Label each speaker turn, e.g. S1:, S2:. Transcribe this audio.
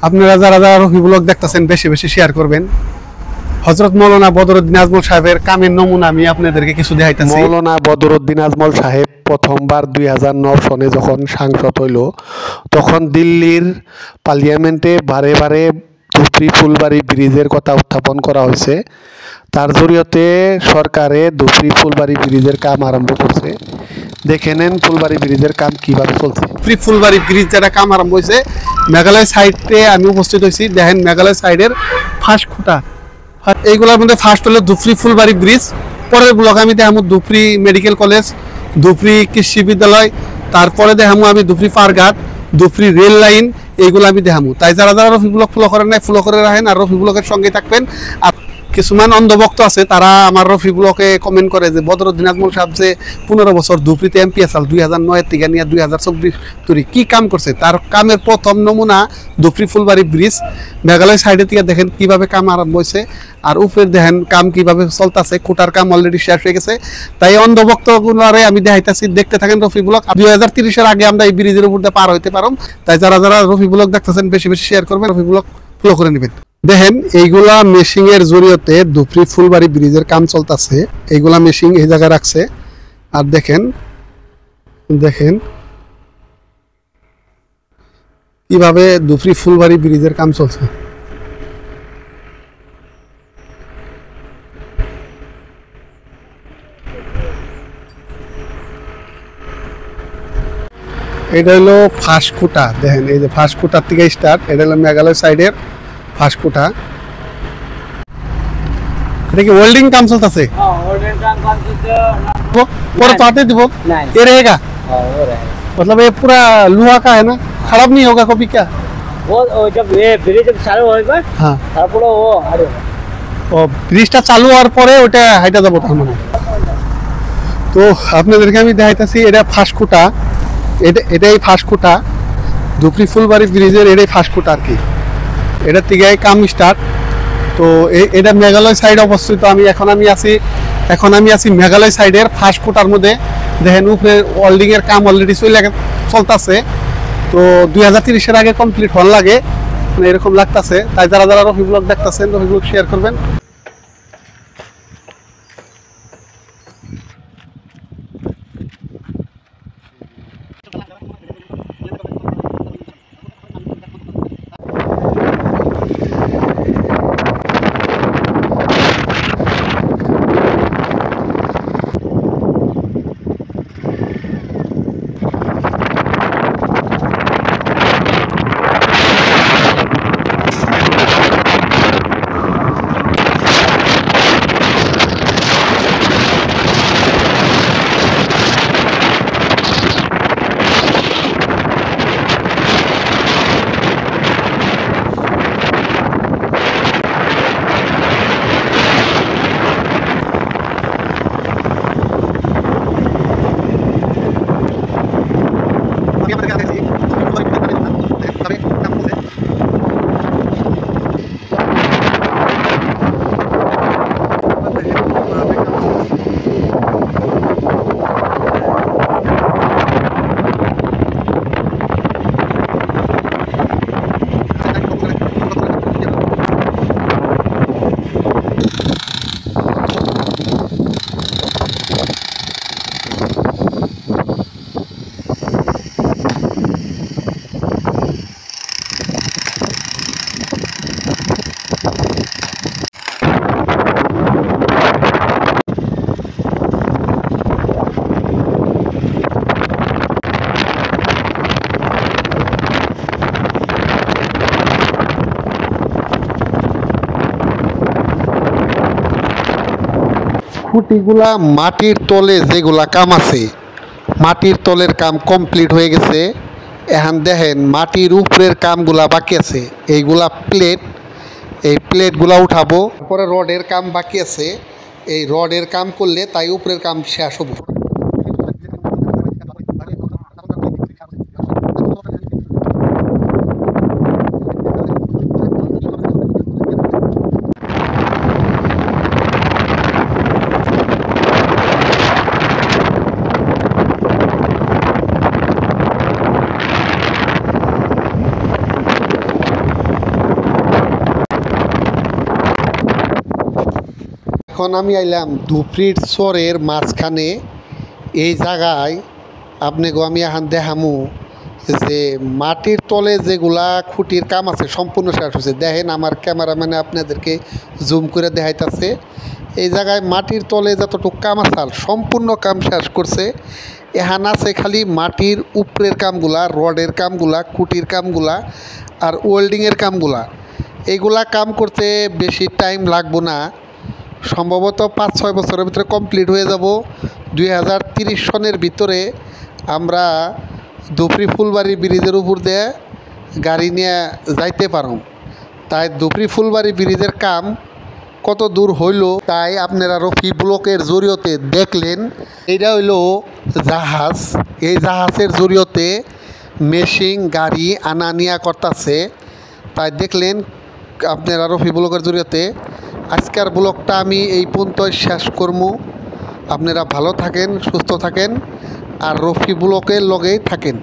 S1: আপনারা যারা যারা রফি ব্লগ দেখতেছেন বেশি বেশি শেয়ার করবেন। হযরত মাওলানা বদরউদ্দিন আজমল সাহেবের কামের নমুনা আমি আপনাদেরকে কিছু দেখাইতেছি। মাওলানা বদরউদ্দিন আজমল সাহেব প্রথমবার 2009 সনে যখন সাংসদ হইল, তখন দিল্লির পার্লিয়ামেন্টে বারে বারে ধুপড়ি ফুলবাড়ি ব্রিজের কথা উত্থাপন করা হয়েছে। তার জরিয়তে সরকারে ধুপড়ি ফুলবাড়ি ব্রিজের কাম আরম্ভ করছে। দেখে নেন ফুলবাড়ি ব্রিজের কাম কিভাবে চলছে। ধুপড়ি ফুলবাড়ি ব্রিজ যেটা কাম আরম্ভ হয়েছে, মেঘালয় সাইডে আমি উপস্থিত হয়েছি। দেখেন মেঘালয় সাইডের ফার্স্ট খুঁটা, এইগুলোর মধ্যে ফার্স্ট হলো ধুপড়ি ফুলবাড়ি ব্রিজ। পরের ব্লক আমি দেখাবো ধুপড়ি মেডিকেল কলেজ, ধুপড়ি কৃষি বিদ্যালয়, তারপরে দেখাবো আমি ধুপড়ি পারঘাট, ধুপড়ি রেল লাইন, এইগুলো আমি দেখাবো। তাই যারা যারা রফি ব্লগ ফলো করেন নাই ফলো করে রাখেন আর রফি ব্লগের সঙ্গে থাকবেন। আর কিছুমান অন্ধভক্ত আছে তারা আমার রফি ব্লগে কমেন্ট করে যে বদরউদ্দিন আজমল সাহেব যে 15 বছর ধুপড়িতে এমপি আসাল 2009 থেকে নিয়ে 2024 তৈরি কি কাম করছে, তার কামের প্রথম নমুনা ধুপড়ি ফুলবাড়ি ব্রিজ। মেঘালয় সাইডে থেকে দেখেন কিভাবে কাম আরম্ভ হয়েছে, আর উপরে দেখেন কাম কিভাবে চলতেছে। খুঁটার কাম অলরেডি শেষ হয়ে গেছে। তাই অন্ধভক্তগুলোরে আমি দেখাইতেছি, দেখতে থাকেন রফি ব্লগ। 2030-এর আগে আমরা এই ব্রিজের উপর দিয়ে পার হইতে পারব। তাই যারা যারা রফি ব্লগ দেখতেছেন বেশি বেশি শেয়ার করবেন, রফি ব্লগ ফলো করে নেবেন। দেখেন এইগুলা মেশিং এর জরিয়তে ধুপড়ি ফুলবাড়ি ব্রিজের কাম চলতেছে। এইগুলা মেশিং এই জায়গায় রাখছে। আর দেখেন দেখেন কিভাবে ধুপড়ি ফুলবাড়ি ব্রিজের কাম চলছে। এটা হলো ফার্স্ট খুঁটা। দেখেন এই যে ফার্স্ট খুঁটার থেকে স্টার্ট। এটা হলো মেঘালয় সাইডের ফার্স্ট খুঁটা। এটা কি ওয়েল্ডিং কাম চলতেছে? पूरा चाहते थे वो ये रहेगा, मतलब ये पूरा लोहा का है ना, खराब नहीं होगा कभी क्या?
S2: वो जब ये ब्रिज जब चालू होगा,
S1: हाँ
S2: তারপরে ও আরে
S1: ও ব্রিজটা চালু হওয়ার পরে ওটা হাইটা যাবো তার মানে। তো আপনাদেরকে আমি দেখাইতেছি এটা ফার্স্ট খুঁটা। এটাই ফার্স্ট খুঁটা ধুপড়ি ফুলবাড়ি ব্রিজের, এটাই ফার্স্ট খুঁটা আর কি। এটার থেকে কাম স্টার্ট। তো এটা মেঘালয় সাইড অবস্থিত। এখন আমি আছি মেঘালয় সাইডের ফার্স্ট খুঁটার মধ্যে। দেখেন উপরে ওয়েল্ডিং এর কাম অলরেডি চলতেছে। তো 2030-এর আগে কমপ্লিট হওয়ার লাগে, মানে এরকম লাগতেছে। তাই যারা যারা রফি ব্লগ দেখতেছেন রফি ব্লগ শেয়ার করবেন। খুঁটিগুলা মাটির তলে যেগুলা কাম আছে, মাটির তলের কাম কমপ্লিট হয়ে গেছে। এখন দেখেন মাটির উপরের কামগুলা বাকি আছে। এইগুলা প্লেট, এই প্লেটগুলা উঠাবো। তারপরে রডের কাম বাকি আছে। এই রডের কাম করলে তাই উপরের কাম শেষ হবো। এখন আমি আইলাম ধুপড়ির চরের মাঝখানে। এই জায়গায় আপনি গো আমি এখন দেখামু যে মাটির তলে যেগুলা খুঁটির কাম আছে সম্পূর্ণ শেষ হয়েছে। দেখেন আমার ক্যামেরাম্যানে আপনাদেরকে জুম করে দেখাইতেছে। এই জায়গায় মাটির তলে যতটুকু কাম আসাল সম্পূর্ণ কাম শেষ করছে। এখান আছে খালি মাটির উপরের কামগুলা, রডের কামগুলা, খুঁটির কামগুলা আর ওয়েল্ডিংয়ের কামগুলা। এইগুলা কাম করতে বেশি টাইম লাগবো না, সম্ভবত 5-6 বছরের ভিতরে কমপ্লিট হয়ে যাব। 2030 সনের ভিতরে আমরা ধুপড়ি ফুলবাড়ি ব্রিজের উপর দিয়ে গাড়ি নিয়ে যাইতে পারব। তাই ধুপড়ি ফুলবাড়ি ব্রিজের কাম কত দূর হইল তাই আপনারা রফি ব্লকের জরিয়তে দেখলেন। এইটা হইল জাহাজ। এই জাহাজের জরিয়তে মেশিন গাড়ি আনা নিয়া করতেছে, তাই দেখলেন আপনারা রফি ব্লকের জরিয়তে। আজকের ব্লগটা আমি এই পর্যন্ত শেষ করবো। আপনারা ভালো থাকেন, সুস্থ থাকেন আর রফি ব্লকের লগেই থাকেন।